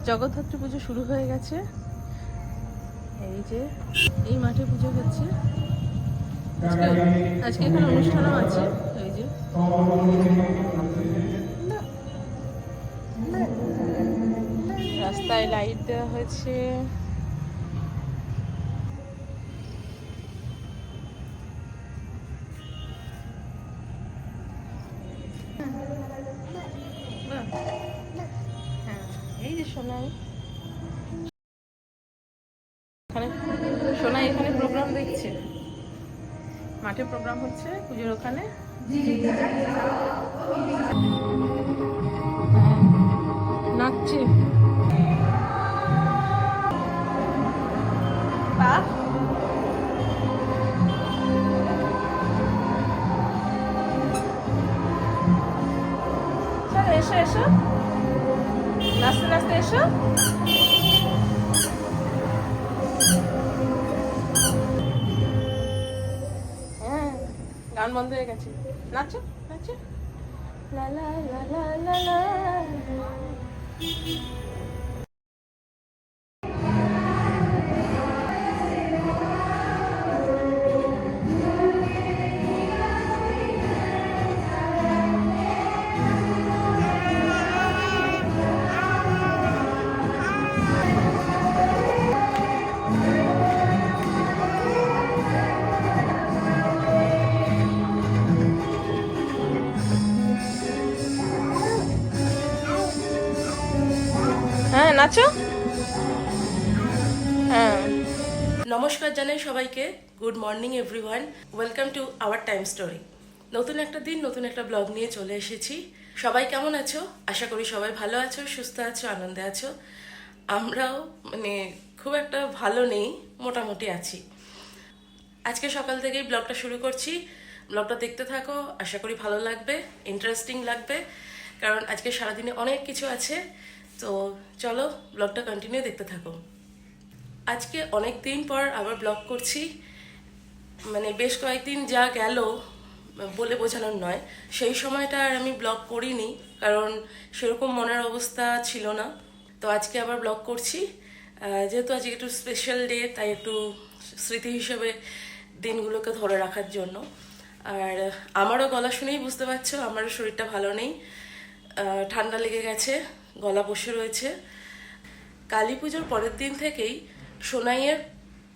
জগদ্ধাত্রী পুজো শুরু হয়ে গেছে। এই যে এই মাঠে পুজো হচ্ছে। আজকে এখানে অনুষ্ঠানও আছে। এই যে রাস্তায় লাইট দেওয়া হয়েছে। হ্যাঁ, এই যে সোনাই এখানে প্রোগ্রাম দেখছে। মাঠে প্রোগ্রাম হচ্ছে পুজোর ওখানে। নাচছে। এসো এসো, নাচতে নাচতে এসো। হ্যাঁ, গান বন্ধ হয়ে গেছে। নাচো নাচো, লা লা লা লা লা লা। হ্যাঁ, নাচো। হ্যাঁ, নমস্কার জানাই সবাইকে। Good morning everyone, welcome to our time story. নতুন একটা দিন, নতুন একটা ব্লগ নিয়ে চলে এসেছি। সবাই কেমন আছো? আশা করি সবাই ভালো আছো, সুস্থ আছো, আনন্দে আছো। আমরাও খুব একটা ভালো নেই, মোটামুটি আছি। আজকে সকাল থেকেই ব্লগটা শুরু করছি। ব্লগটা দেখতে থাকো, আশা করি ভালো লাগবে, ইন্টারেস্টিং লাগবে, কারণ আজকে সারাদিনে অনেক কিছু আছে। তো চলো ব্লগটা কন্টিনিউ দেখতে থাকো। আজকে অনেক দিন পর আবার ব্লগ করছি। বেশ কয়েকদিন যা গেল বলে বোঝানোর নয়, সেই সময়টা আর আমি ব্লগ করিনি, কারণ সেরকম মনের অবস্থা ছিল না। তো আজকে আবার ব্লগ করছি, যেহেতু আজকে একটু স্পেশাল ডে, তাই একটু স্মৃতি হিসেবে দিনগুলোকে ধরে রাখার জন্য। আর আমারও গলা শুনেই বুঝতে পারছো আমারও শরীরটা ভালো নেই, ঠান্ডা লেগে গেছে, গলা বসে রয়েছে। কালী পুজোর পরের দিন থেকেই সোনাইয়ের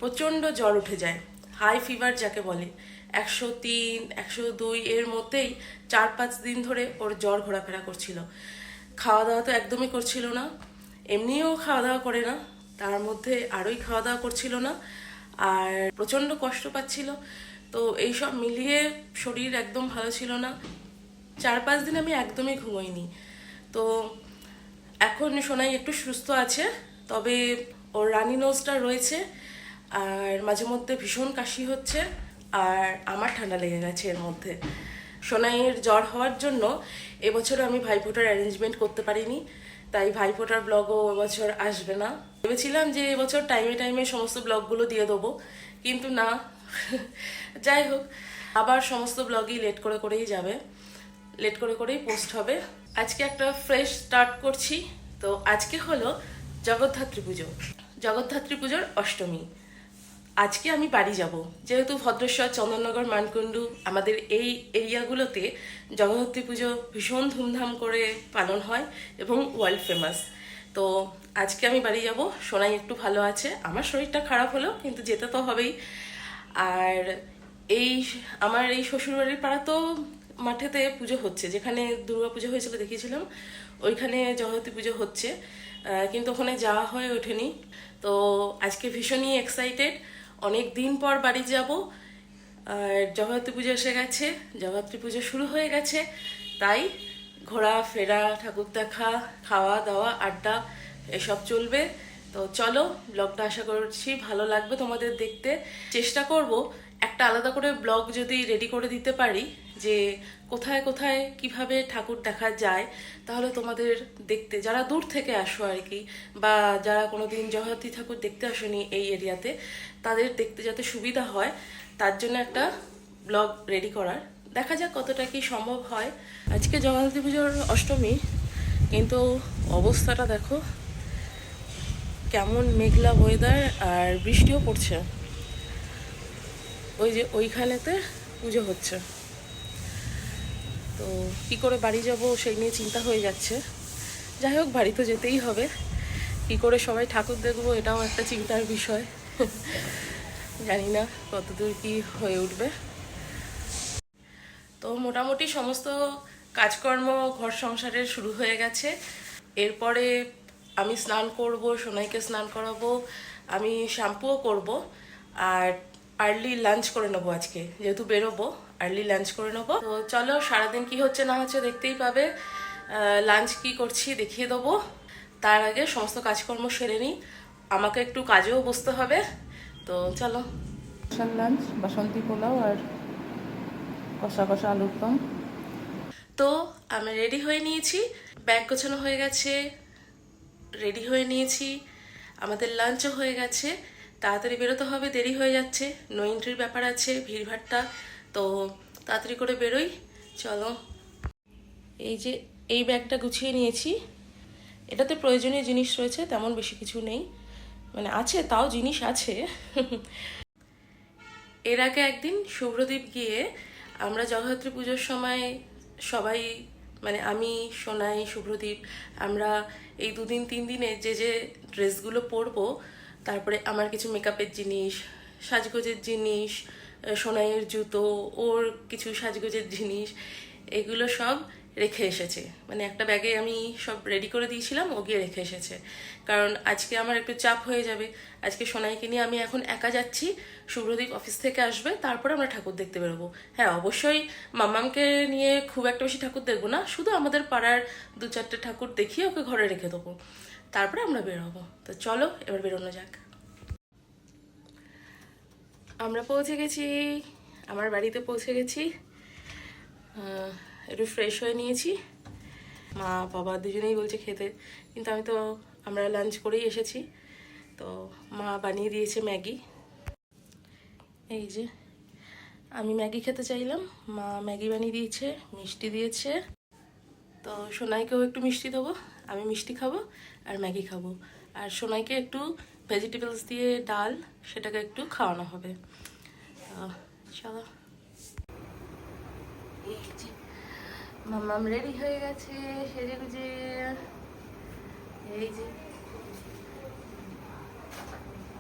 প্রচণ্ড জ্বর উঠে যায়, হাই ফিভার যাকে বলে। 103, 102 এর মধ্যেই 4-5 দিন ধরে ওর জ্বর ঘোরাফেরা করছিল। খাওয়া দাওয়া তো একদমই করছিল না, এমনিও খাওয়া দাওয়া করে না, তার মধ্যে আরোই খাওয়া দাওয়া করছিল না, আর প্রচণ্ড কষ্ট পাচ্ছিল। তো এইসব মিলিয়ে শরীর একদম ভালো ছিল না। 4-5 দিন আমি একদমই ঘুমোইনি। তো এখন সোনাই একটু সুস্থ আছে, তবে ওর রানি নোজটা রয়েছে, আর মাঝে মধ্যে ভীষণ কাশি হচ্ছে, আর আমার ঠান্ডা লেগে গেছে এর মধ্যে। সোনাইয়ের জ্বর হওয়ার জন্য এবছরও আমি ভাইফোঁটার অ্যারেঞ্জমেন্ট করতে পারিনি, তাই ভাইফোঁটার ব্লগও এবছর আসবে না। ভেবেছিলাম যে এবছর টাইমে টাইমে সমস্ত ব্লগগুলো দিয়ে দেবো, কিন্তু না। যাই হোক, আবার সমস্ত ব্লগই লেট করে করেই যাবে, লেট করে করেই পোস্ট হবে। আজকে একটা ফ্রেশ স্টার্ট করছি। তো আজকে হলো জগদ্ধাত্রী পুজো, জগদ্ধাত্রী পুজোর অষ্টমী। আজকে আমি বাড়ি যাব, যেহেতু ভদ্রেশ্বর, চন্দননগর, মানকুণ্ডু আমাদের এই এরিয়াগুলোতে জগদ্ধাত্রী পুজো ভীষণ ধুমধাম করে পালন হয় এবং ওয়ার্ল্ড ফেমাস। তো আজকে আমি বাড়ি যাব। সোনাই একটু ভালো আছে, আমার শরীরটা খারাপ হলো, কিন্তু যেতে তো হবেই। আর আমার এই শ্বশুরবাড়ির পাড়া তো মাঠেতে পুজো হচ্ছে, যেখানে দুর্গা পুজো হয়েছিল দেখিয়েছিলাম, ওইখানে জগদ্ধাত্রী পুজো হচ্ছে, কিন্তু ওখানে যাওয়া হয়ে ওঠেনি। তো আজকে ভীষণই এক্সাইটেড, অনেক দিন পর বাড়ি যাব। আর জগদ্ধাত্রী পুজো এসে গেছে, জগদ্ধাত্রী পুজো শুরু হয়ে গেছে, তাই ঘোরাফেরা, ঠাকুর দেখা, খাওয়া দাওয়া, আড্ডা এসব চলবে। তো চলো, ব্লগটা আশা করছি ভালো লাগবে তোমাদের দেখতে। চেষ্টা করব একটা আলাদা করে ব্লগ যদি রেডি করে দিতে পারি, যে কোথায় কোথায় কিভাবে ঠাকুর দেখা যায়, তাহলে তোমাদের দেখতে, যারা দূর থেকে আসো আর কি, বা যারা কোনোদিন জগদ্ধাত্রী ঠাকুর দেখতে আসেনি এই এরিয়াতে, তাদের দেখতে যাতে সুবিধা হয়, তার জন্য একটা ব্লগ রেডি করার। দেখা যাক কতটা কি সম্ভব হয়। আজকে জগদ্ধাত্রী পুজোর অষ্টমী, কিন্তু অবস্থাটা দেখো, কেমন মেঘলা ওয়েদার, আর বৃষ্টিও পড়ছে। ওই যে ওইখানেতে পুজো হচ্ছে, তো কী করে বাড়ি যাব সেই নিয়ে চিন্তা হয়ে যাচ্ছে। যাই হোক, বাড়ি তো যেতেই হবে। কী করে সবাই ঠাকুর দেখবো এটাও একটা চিন্তার বিষয়। জানি না কতদূর কী হয়ে উঠবে। তো মোটামুটি সমস্ত কাজকর্ম ঘর সংসারের শুরু হয়ে গেছে। এরপরে আমি স্নান করব, সোনাইকে স্নান করাবো, আমি শ্যাম্পুও করব, আর আর্লি লাঞ্চ করে নেবো। আজকে যেহেতু বেরোবো, আর্লি লাঞ্চ করে নেবো। তো চলো, সারাদিন কি হচ্ছে না হচ্ছে দেখতেই পাবে। লাঞ্চ কি করছি দেখিয়ে দেবো। তার আগে সমস্ত কাজকর্ম সেরে নিই, আমাকে একটু কাজেও বসতে হবে। তো চলো। লাঞ্চ বাসন্তী পোলাও আর কষা কষা আলুর দম। তো আমি রেডি হয়ে নিয়েছি, ব্যাগ গোছানো হয়ে গেছে, রেডি হয়ে নিয়েছি, আমাদের লাঞ্চও হয়ে গেছে। তাড়াতাড়ি বেরোতে হবে, দেরি হয়ে যাচ্ছে, নো এন্ট্রির ব্যাপার আছে, ভিড়ভাট্টা। তো তাড়াতাড়ি করে বেরোই, চলো। এই যে এই ব্যাগটা গুছিয়ে নিয়েছি, এটাতে প্রয়োজনীয় জিনিস রয়েছে, তেমন বেশি কিছু নেই, মানে আছে তাও জিনিস আছে। এর আগে একদিন শুভ্রদীপ গিয়ে আমরা জগদ্ধাত্রী পুজোর সময় সবাই, মানে আমি, সোনাই, শুভ্রদীপ, আমরা এই 2-3 দিনে যে যে ড্রেসগুলো পরবো, তারপরে আমার কিছু মেকআপের জিনিস, সাজগোজের জিনিস, সোনাইয়ের জুতো, ওর কিছু সাজগোজের জিনিস, এগুলো সব রেখে এসেছে। মানে একটা ব্যাগে আমি সব রেডি করে দিয়েছিলাম, ও গিয়ে রেখে এসেছে। কারণ আজকে আমার একটু চাপ হয়ে যাবে। আজকে সোনাইকে নিয়ে আমি এখন একা যাচ্ছি, শুভ্রদীপ অফিস থেকে আসবে, তারপরে আমরা ঠাকুর দেখতে বেরোবো। হ্যাঁ, অবশ্যই মাম্মামকে নিয়ে খুব একটা বেশি ঠাকুর দেখবো না, শুধু আমাদের পাড়ার 2-4টে ঠাকুর দেখিয়ে ওকে ঘরে রেখে দেবো, তারপরে আমরা বেরোবো। তো চলো এবার বেরোনো যাক। আমরা পৌঁছে গেছি, আমার বাড়িতে পৌঁছে গেছি। একটু ফ্রেশ হয়ে নিয়েছি, মা বাবা দুজনেই বলছে খেতে, কিন্তু আমরা লাঞ্চ করেই এসেছি। তো মা বানিয়ে দিয়েছে ম্যাগি। এই যে আমি ম্যাগি খেতে চাইলাম, মা ম্যাগি বানিয়ে দিয়েছে, মিষ্টি দিয়েছে। তো সোনাইকেও একটু মিষ্টি দেবো, আমি মিষ্টি খাবো আর ম্যাগি খাবো। আর সোনাইকে একটু ভেজিটেবলস দিয়ে ডাল, সেটাকে একটু খাওয়ানো হবে। চলো। এই যে মাম্মাম রেডি হয়ে গেছে সেজে গুজে। এই যে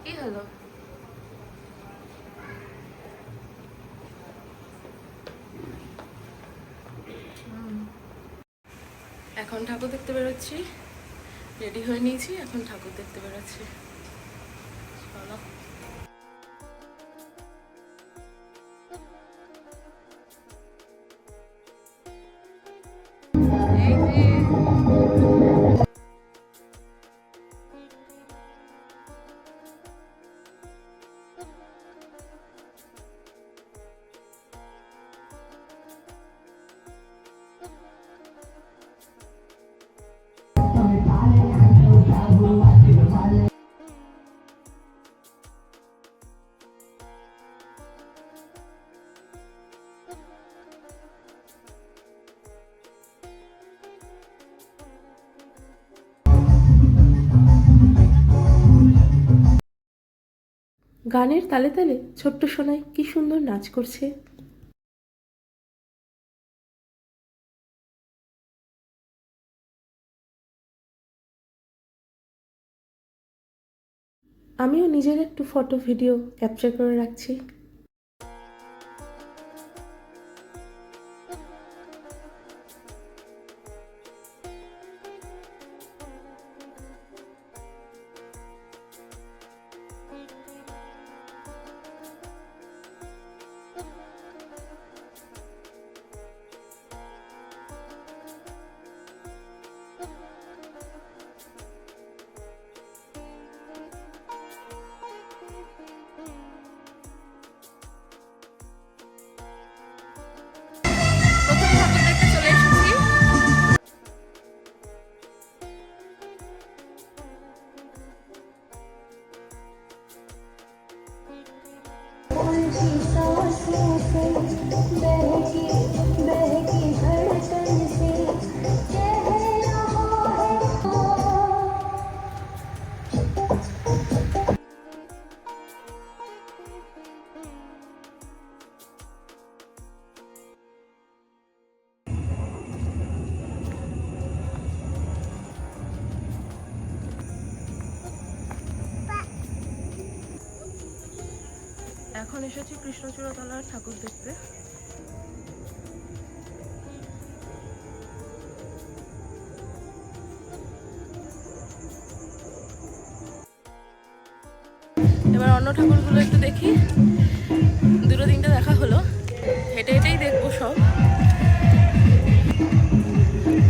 কি হলো, এখন ঠাকুর দেখতে বেরোচ্ছি, রেডি হয়ে নিয়েছি, এখন ঠাকুর দেখতে বেরোচ্ছি। চলো। গানের তালে তালে ছোট্ট সোনাই কি সুন্দর নাচ করছে। আমিও নিজের একটু ফটো ভিডিও ক্যাপচার করে রাখছি। এখন এসেছি কৃষ্ণচূড়াতলার ঠাকুর দেখতে। এবার অন্য ঠাকুরগুলো একটু দেখি। দুটো তিনটে দেখা হলো, হেঁটে হেঁটেই দেখবো সব।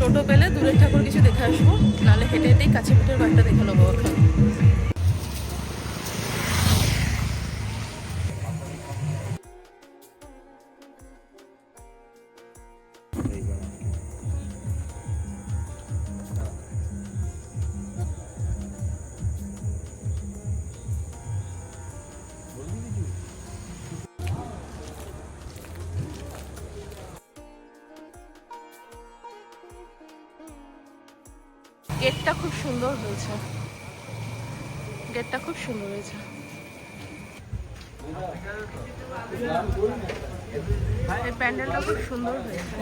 টোটো পেলে দূরের ঠাকুর কিছু দেখে আসবো, নাহলে হেঁটে হেঁটেই কাছে পিঠের কয়েকটা দেখে নেবো এখন। গেটটা খুব সুন্দর হয়েছে, গেটটা খুব সুন্দর হয়েছে। এই প্যান্ডেলটা খুব সুন্দর হয়েছে।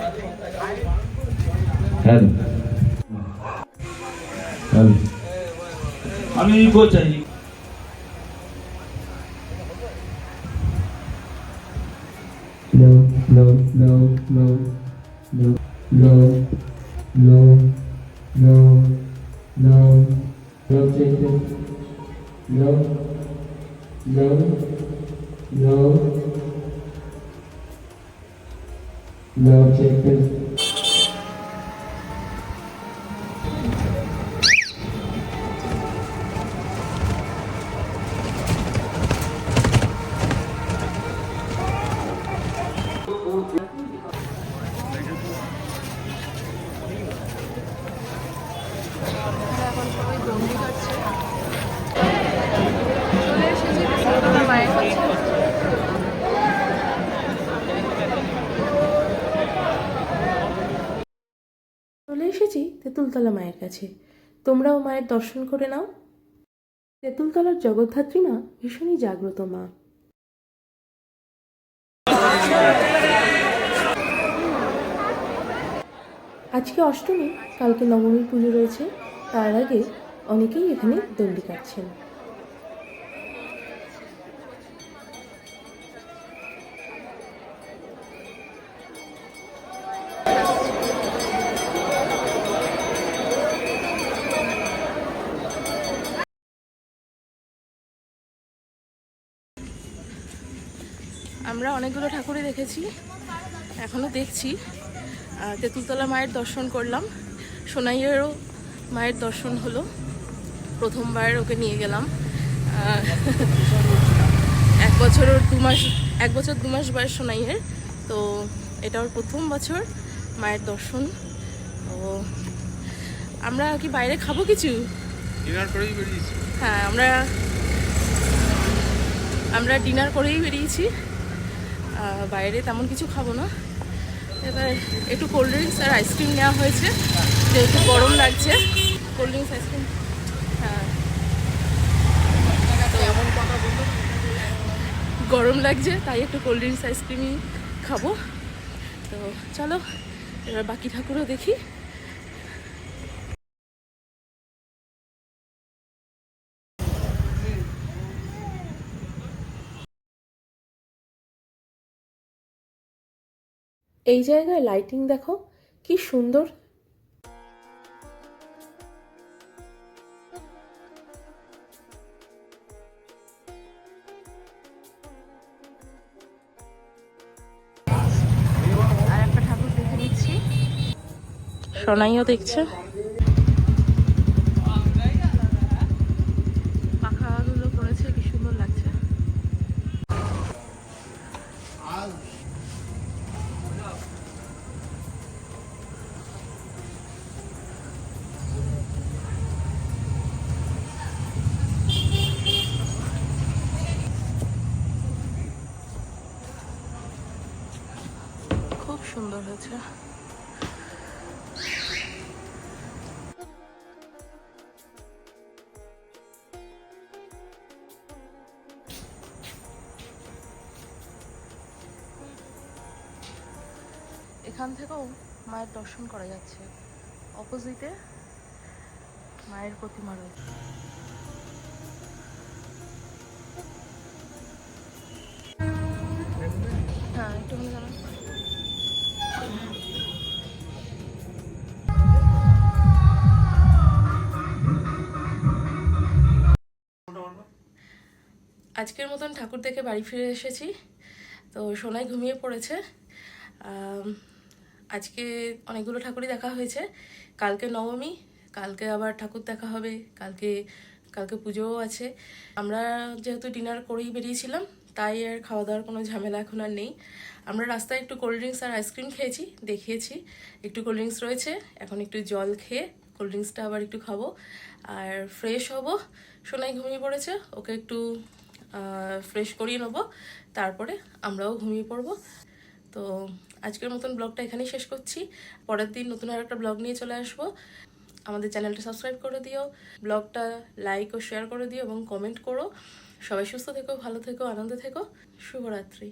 আমি চাই no no no no no no no no no no Jacob no no no no Jacob এখন সবাই দণ্ডি কাটছে। চলে এসেছি তেঁতুলতলা মায়ের কাছে। চলে এসেছি তেঁতুলতলা মায়ের কাছে, তোমরাও মায়ের দর্শন করে নাও। তেঁতুলতলার জগদ্ধাত্রী মা ভীষণই জাগ্রত মা। আজকে অষ্টমী, কালকে নবমীর পুজো রয়েছে, তার আগে অনেকেই এখানে দণ্ডি কাটছেন। আমরা অনেকগুলো ঠাকুরই দেখেছি, এখনও দেখছি। তেঁতুলতলা মায়ের দর্শন করলাম, সোনাইয়েরও মায়ের দর্শন হলো। প্রথমবার ওকে নিয়ে গেলাম। 1 বছর 2 মাস বয়স সোনাইয়ের, তো এটা ওর প্রথম বছর মায়ের দর্শন। তো আমরা কি বাইরে খাবো কিছু? হ্যাঁ, আমরা ডিনার করেই বেরিয়েছি। বাইরে তেমন কিছু খাবো না। এবার একটু কোল্ড ড্রিঙ্কস আর আইসক্রিম নেওয়া হয়েছে, যেহেতু গরম লাগছে। কোল্ড ড্রিঙ্কস আইসক্রিম, হ্যাঁ, গরম লাগছে তাই একটু কোল্ড ড্রিঙ্কস আইসক্রিমই খাবো। তো চলো এবার বাকি ঠাকুরও দেখি। এই জায়গায় লাইটিং দেখো কি সুন্দর। আর একটা ঠাকুর দেখে নিচ্ছি, সোনাইও দেখছে। পাখাগুলো পড়েছে, কি সুন্দর লাগছে। খুব সুন্দর হয়েছে। এখান থেকেও মায়ের দর্শন করা যাচ্ছে, অপোজিটে মায়ের প্রতিমা রয়েছে। হ্যাঁ একটুখানি দাঁড়ান। আজকের মতন ঠাকুর দেখে বাড়ি ফিরে এসেছি। তো সোনাই ঘুমিয়ে পড়েছে। আজকে অনেকগুলো ঠাকুরই দেখা হয়েছে। কালকে নবমী, কালকে আবার ঠাকুর দেখা হবে, কালকে কালকে পুজোও আছে। আমরা যেহেতু ডিনার করেই বেরিয়েছিলাম, তাই আর খাওয়া দাওয়ার কোনো ঝামেলা এখন আর নেই। আমরা রাস্তায় একটু কোল্ড ড্রিঙ্কস আর আইসক্রিম খেয়েছি, দেখিয়েছি। একটু কোল্ড ড্রিঙ্কস রয়েছে, এখন একটু জল খেয়ে কোল্ড ড্রিঙ্কসটা আবার একটু খাবো আর ফ্রেশ হব। সোনাই ঘুমিয়ে পড়েছে, ওকে একটু ফ্রেশ করিয়ে নেবো, তারপরে আমরাও ঘুমিয়ে পড়বো। তো আজকের মতন ব্লগটা এখানেই শেষ করছি। পরের দিন নতুন আর একটা ব্লগ নিয়ে চলে আসবো। আমাদের চ্যানেলটা সাবস্ক্রাইব করে দিও, ব্লগটা লাইক ও শেয়ার করে দিও এবং কমেন্ট করো। সবাই সুস্থ থেকো, ভালো থেকো, আনন্দে থেকো। শুভরাত্রি।